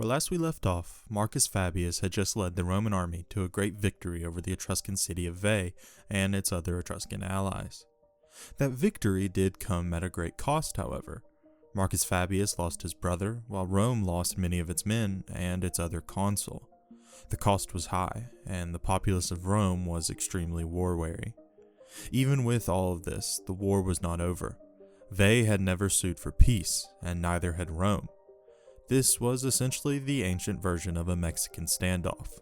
Where last we left off, Marcus Fabius had just led the Roman army to a great victory over the Etruscan city of Veii and its other Etruscan allies. That victory did come at a great cost, however. Marcus Fabius lost his brother, while Rome lost many of its men and its other consul. The cost was high, and the populace of Rome was extremely war-weary. Even with all of this, the war was not over. Veii had never sued for peace, and neither had Rome. This was essentially the ancient version of a Mexican standoff.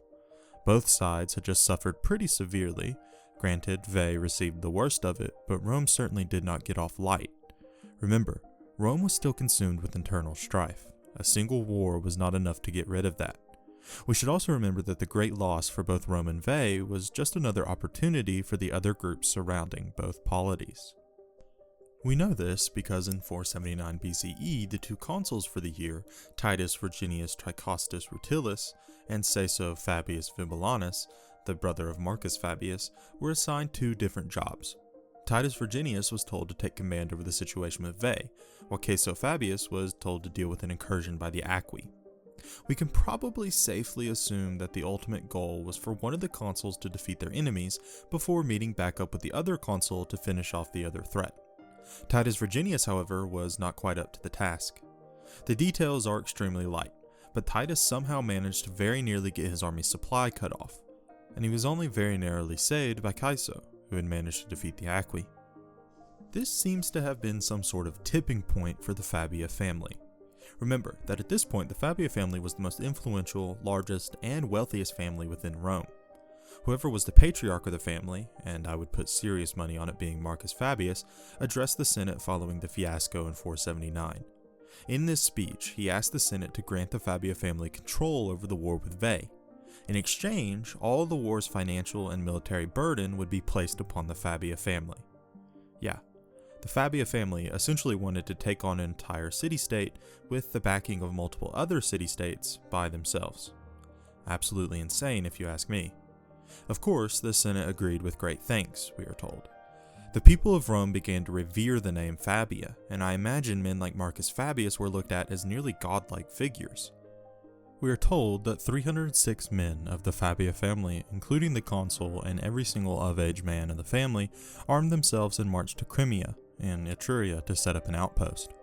Both sides had just suffered pretty severely. Granted, Veii received the worst of it, but Rome certainly did not get off light. Remember, Rome was still consumed with internal strife. A single war was not enough to get rid of that. We should also remember that the great loss for both Rome and Veii was just another opportunity for the other groups surrounding both polities. We know this because in 479 BCE, the two consuls for the year, Titus Virginius Tricostus Rutilus and Caeso Fabius Vibullanus, the brother of Marcus Fabius, were assigned two different jobs. Titus Virginius was told to take command over the situation with Veii, while Caeso Fabius was told to deal with an incursion by the Aqui. We can probably safely assume that the ultimate goal was for one of the consuls to defeat their enemies before meeting back up with the other consul to finish off the other threat. Titus Virginius, however, was not quite up to the task. The details are extremely light, but Titus somehow managed to very nearly get his army's supply cut off, and he was only very narrowly saved by Caeso, who had managed to defeat the Aqui. This seems to have been some sort of tipping point for the Fabia family. Remember that at this point the Fabia family was the most influential, largest, and wealthiest family within Rome. Whoever was the patriarch of the family, and I would put serious money on it being Marcus Fabius, addressed the Senate following the fiasco in 479. In this speech, he asked the Senate to grant the Fabia family control over the war with Veii. In exchange, all the war's financial and military burden would be placed upon the Fabia family. Yeah, the Fabia family essentially wanted to take on an entire city-state with the backing of multiple other city-states by themselves. Absolutely insane if you ask me. Of course, the Senate agreed with great thanks, we are told. The people of Rome began to revere the name Fabia, and I imagine men like Marcus Fabius were looked at as nearly godlike figures. We are told that 306 men of the Fabia family, including the consul and every single of-age man in the family, armed themselves and marched to Crimea and Etruria to set up an outpost.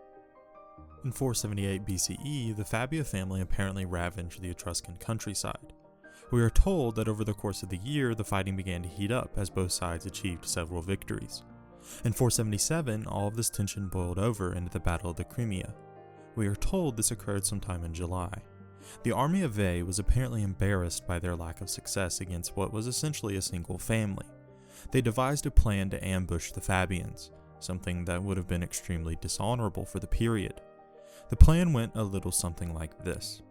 In 478 BCE, the Fabia family apparently ravaged the Etruscan countryside. We are told that over the course of the year, the fighting began to heat up as both sides achieved several victories. In 477, all of this tension boiled over into the Battle of the Crimea. We are told this occurred sometime in July. The army of Veii was apparently embarrassed by their lack of success against what was essentially a single family. They devised a plan to ambush the Fabians, something that would have been extremely dishonorable for the period. The plan went a little something like this.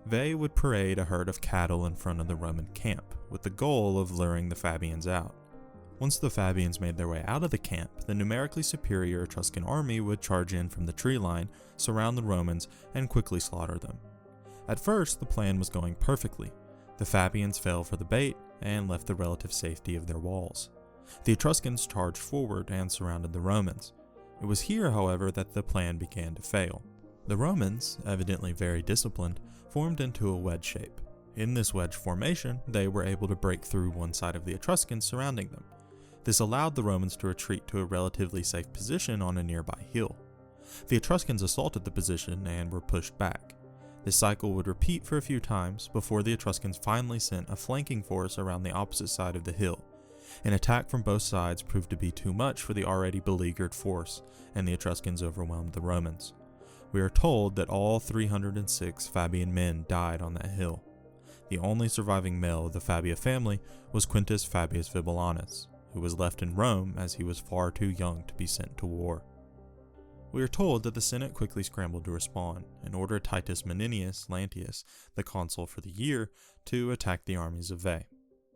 Veii would parade a herd of cattle in front of the Roman camp, with the goal of luring the Fabians out. Once the Fabians made their way out of the camp, the numerically superior Etruscan army would charge in from the tree line, surround the Romans, and quickly slaughter them. At first, the plan was going perfectly. The Fabians fell for the bait and left the relative safety of their walls. The Etruscans charged forward and surrounded the Romans. It was here, however, that the plan began to fail. The Romans, evidently very disciplined, formed into a wedge shape. In this wedge formation, they were able to break through one side of the Etruscans surrounding them. This allowed the Romans to retreat to a relatively safe position on a nearby hill. The Etruscans assaulted the position and were pushed back. This cycle would repeat for a few times before the Etruscans finally sent a flanking force around the opposite side of the hill. An attack from both sides proved to be too much for the already beleaguered force, and the Etruscans overwhelmed the Romans. We are told that all 306 Fabian men died on that hill. The only surviving male of the Fabia family was Quintus Fabius Vibullanus, who was left in Rome as he was far too young to be sent to war. We are told that the Senate quickly scrambled to respond and ordered Titus Maninius Lantius, the consul for the year, to attack the armies of Veii.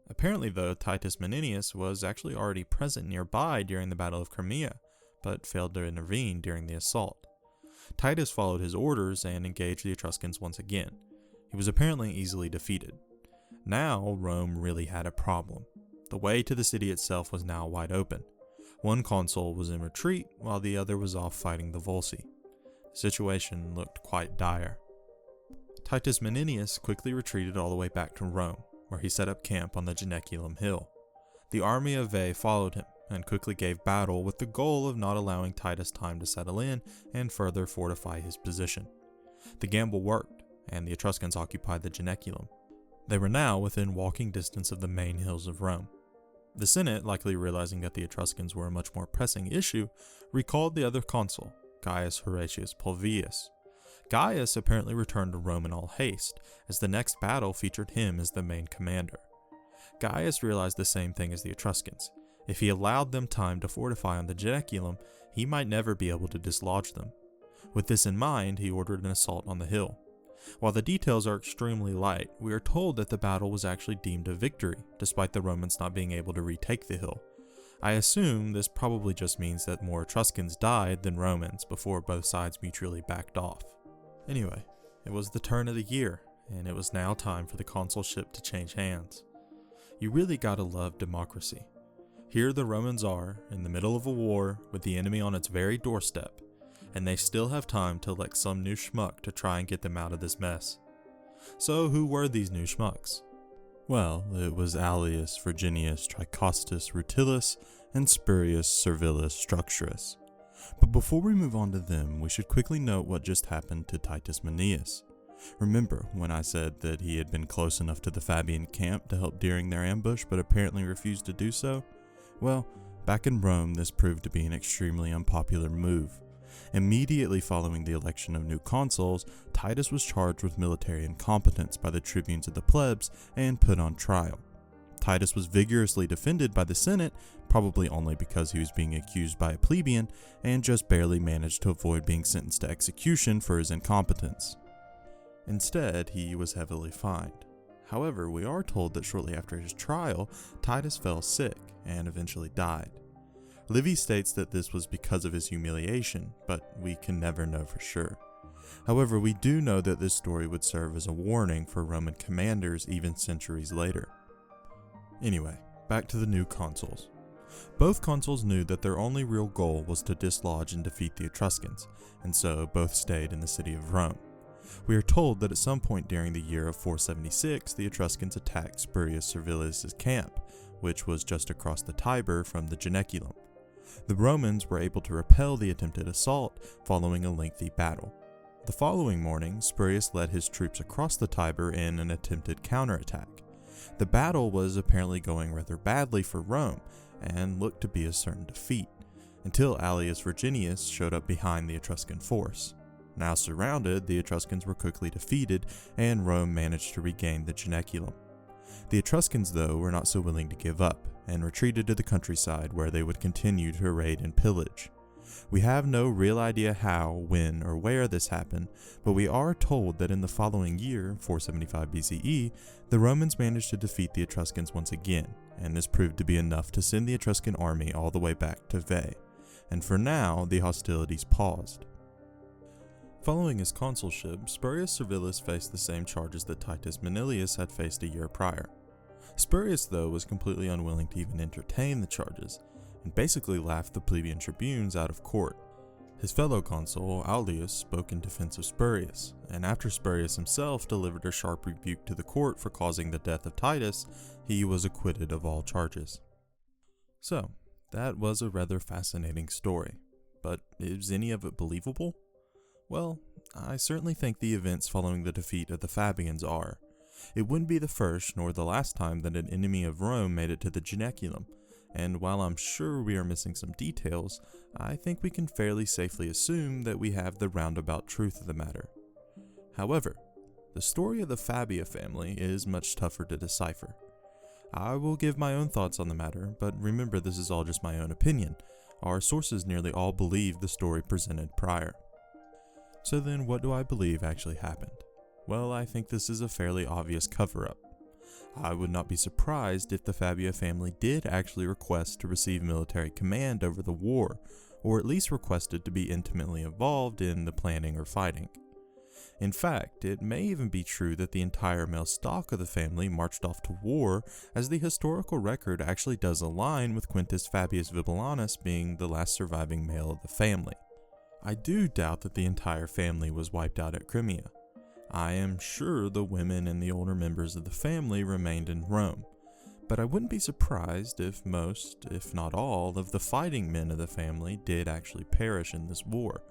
Apparently though, Titus Maninius was actually already present nearby during the Battle of Crimea, but failed to intervene during the assault. Titus followed his orders and engaged the Etruscans once again. He was apparently easily defeated. Now, Rome really had a problem. The way to the city itself was now wide open. One consul was in retreat, while the other was off fighting the Volsci. The situation looked quite dire. Titus Maninius quickly retreated all the way back to Rome, where he set up camp on the Janiculum hill. The army of Veii followed him, and quickly gave battle with the goal of not allowing Titus time to settle in and further fortify his position. The gamble worked, and the Etruscans occupied the Janiculum. They were now within walking distance of the main hills of Rome. The Senate, likely realizing that the Etruscans were a much more pressing issue, recalled the other consul, Gaius Horatius Pulvius. Gaius apparently returned to Rome in all haste, as the next battle featured him as the main commander. Gaius realized the same thing as the Etruscans. If he allowed them time to fortify on the Janiculum, he might never be able to dislodge them. With this in mind, he ordered an assault on the hill. While the details are extremely light, we are told that the battle was actually deemed a victory, despite the Romans not being able to retake the hill. I assume this probably just means that more Etruscans died than Romans before both sides mutually backed off. Anyway, it was the turn of the year, and it was now time for the consulship to change hands. You really gotta love democracy. Here the Romans are, in the middle of a war, with the enemy on its very doorstep, and they still have time to elect some new schmuck to try and get them out of this mess. So who were these new schmucks? Well, it was Aelius Virginius Tricostus Rutilus and Spurius Servilis Structurus. But before we move on to them, we should quickly note what just happened to Titus Maninius. Remember when I said that he had been close enough to the Fabian camp to help during their ambush but apparently refused to do so? Well, back in Rome this proved to be an extremely unpopular move. Immediately following the election of new consuls, Titus was charged with military incompetence by the tribunes of the plebs and put on trial. Titus was vigorously defended by the Senate, probably only because he was being accused by a plebeian, and just barely managed to avoid being sentenced to execution for his incompetence. Instead, he was heavily fined. However, we are told that shortly after his trial, Titus fell sick and eventually died. Livy states that this was because of his humiliation, but we can never know for sure. However, we do know that this story would serve as a warning for Roman commanders even centuries later. Anyway, back to the new consuls. Both consuls knew that their only real goal was to dislodge and defeat the Etruscans, and so both stayed in the city of Rome. We are told that at some point during the year of 476, the Etruscans attacked Spurius Servilis' camp, which was just across the Tiber from the Janiculum. The Romans were able to repel the attempted assault following a lengthy battle. The following morning, Spurius led his troops across the Tiber in an attempted counterattack. The battle was apparently going rather badly for Rome, and looked to be a certain defeat, until Aelius Virginius showed up behind the Etruscan force. Now surrounded, the Etruscans were quickly defeated, and Rome managed to regain the Janiculum. The Etruscans, though, were not so willing to give up, and retreated to the countryside where they would continue to raid and pillage. We have no real idea how, when, or where this happened, but we are told that in the following year, 475 BCE, the Romans managed to defeat the Etruscans once again, and this proved to be enough to send the Etruscan army all the way back to Veii, and for now, the hostilities paused. Following his consulship, Spurius Servilis faced the same charges that Titus Manilius had faced a year prior. Spurius, though, was completely unwilling to even entertain the charges, and basically laughed the plebeian tribunes out of court. His fellow consul, Aelius, spoke in defense of Spurius, and after Spurius himself delivered a sharp rebuke to the court for causing the death of Titus, he was acquitted of all charges. So, that was a rather fascinating story, but is any of it believable? Well, I certainly think the events following the defeat of the Fabians are. It wouldn't be the first nor the last time that an enemy of Rome made it to the Janiculum, and while I'm sure we are missing some details, I think we can fairly safely assume that we have the roundabout truth of the matter. However, the story of the Fabia family is much tougher to decipher. I will give my own thoughts on the matter, but remember this is all just my own opinion. Our sources nearly all believe the story presented prior. So then what do I believe actually happened? Well, I think this is a fairly obvious cover-up. I would not be surprised if the Fabia family did actually request to receive military command over the war, or at least requested to be intimately involved in the planning or fighting. In fact, it may even be true that the entire male stock of the family marched off to war, as the historical record actually does align with Quintus Fabius Vibullanus being the last surviving male of the family. I do doubt that the entire family was wiped out at Crimea. I am sure the women and the older members of the family remained in Rome, but I wouldn't be surprised if most, if not all, of the fighting men of the family did actually perish in this war,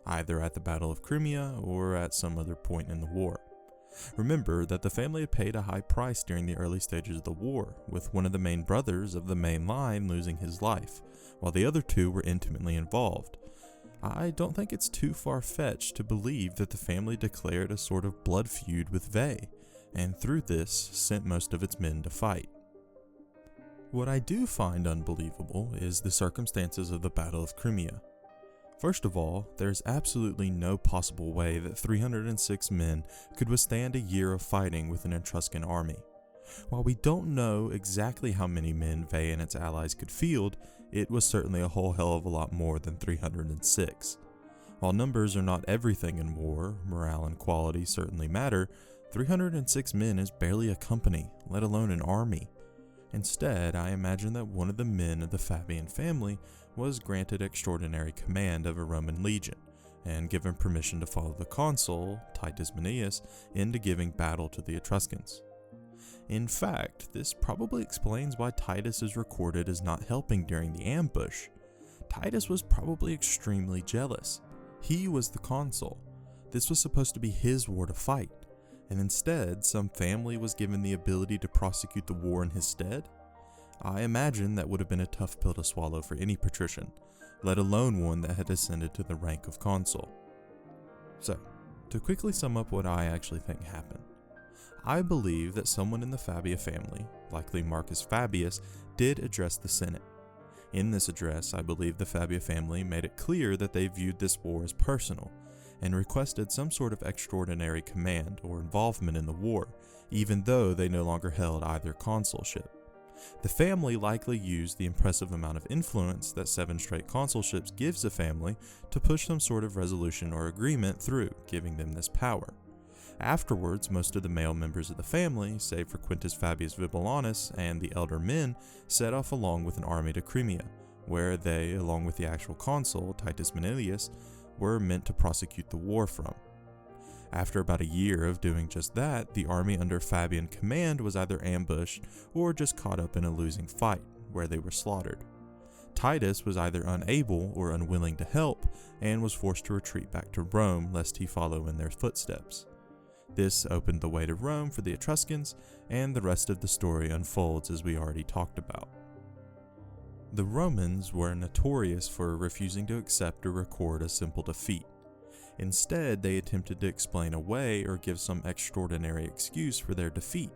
either at the Battle of Crimea or at some other point in the war. Remember that the family had paid a high price during the early stages of the war, with one of the main brothers of the main line losing his life, while the other two were intimately involved. I don't think it's too far-fetched to believe that the family declared a sort of blood feud with Veii, and through this sent most of its men to fight. What I do find unbelievable is the circumstances of the Battle of Crimea. First of all, there's absolutely no possible way that 306 men could withstand a year of fighting with an Etruscan army. While we don't know exactly how many men Veii and its allies could field, it was certainly a whole hell of a lot more than 306. While numbers are not everything in war, morale and quality certainly matter, 306 men is barely a company, let alone an army. Instead, I imagine that one of the men of the Fabian family was granted extraordinary command of a Roman legion, and given permission to follow the consul, Titus Manius, into giving battle to the Etruscans. In fact, this probably explains why Titus is recorded as not helping during the ambush. Titus was probably extremely jealous. He was the consul. This was supposed to be his war to fight, and instead, some family was given the ability to prosecute the war in his stead? I imagine that would have been a tough pill to swallow for any patrician, let alone one that had ascended to the rank of consul. So, to quickly sum up what I actually think happened. I believe that someone in the Fabia family, likely Marcus Fabius, did address the Senate. In this address, I believe the Fabia family made it clear that they viewed this war as personal, and requested some sort of extraordinary command or involvement in the war, even though they no longer held either consulship. The family likely used the impressive amount of influence that 7 straight consulships gives a family to push some sort of resolution or agreement through, giving them this power. Afterwards, most of the male members of the family, save for Quintus Fabius Vibullanus and the elder men, set off along with an army to Crimea, where they, along with the actual consul, Titus Manilius, were meant to prosecute the war from. After about a year of doing just that, the army under Fabian command was either ambushed or just caught up in a losing fight, where they were slaughtered. Titus was either unable or unwilling to help, and was forced to retreat back to Rome lest he follow in their footsteps. This opened the way to Rome for the Etruscans, and the rest of the story unfolds as we already talked about. The Romans were notorious for refusing to accept or record a simple defeat. Instead, they attempted to explain away or give some extraordinary excuse for their defeat.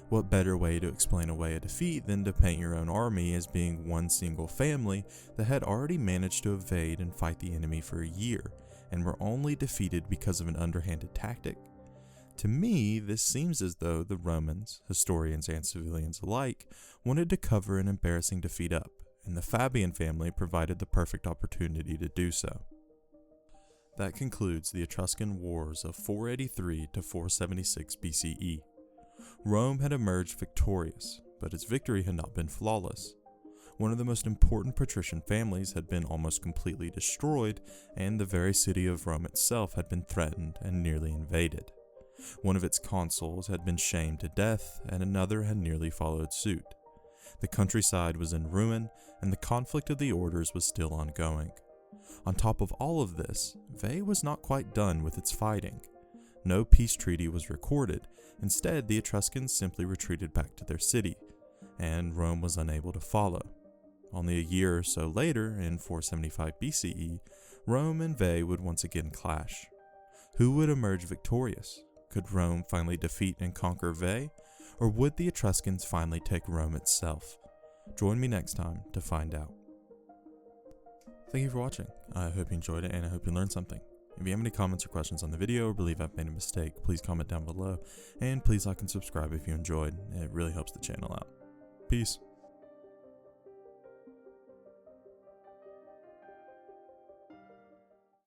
What better way to explain away a defeat than to paint your own army as being one single family that had already managed to evade and fight the enemy for a year, and were only defeated because of an underhanded tactic? To me, this seems as though the Romans, historians and civilians alike, wanted to cover an embarrassing defeat up, and the Fabian family provided the perfect opportunity to do so. That concludes the Etruscan Wars of 483 to 476 BCE. Rome had emerged victorious, but its victory had not been flawless. One of the most important patrician families had been almost completely destroyed, and the very city of Rome itself had been threatened and nearly invaded. One of its consuls had been shamed to death, and another had nearly followed suit. The countryside was in ruin, and the conflict of the orders was still ongoing. On top of all of this, Veii was not quite done with its fighting. No peace treaty was recorded. Instead, the Etruscans simply retreated back to their city, and Rome was unable to follow. Only a year or so later, in 475 BCE, Rome and Veii would once again clash. Who would emerge victorious? Could Rome finally defeat and conquer Veii, or would the Etruscans finally take Rome itself? Join me next time to find out. Thank you for watching. I hope you enjoyed it, and I hope you learned something. If you have any comments or questions on the video or believe I've made a mistake, please comment down below, and please like and subscribe if you enjoyed. It really helps the channel out. Peace.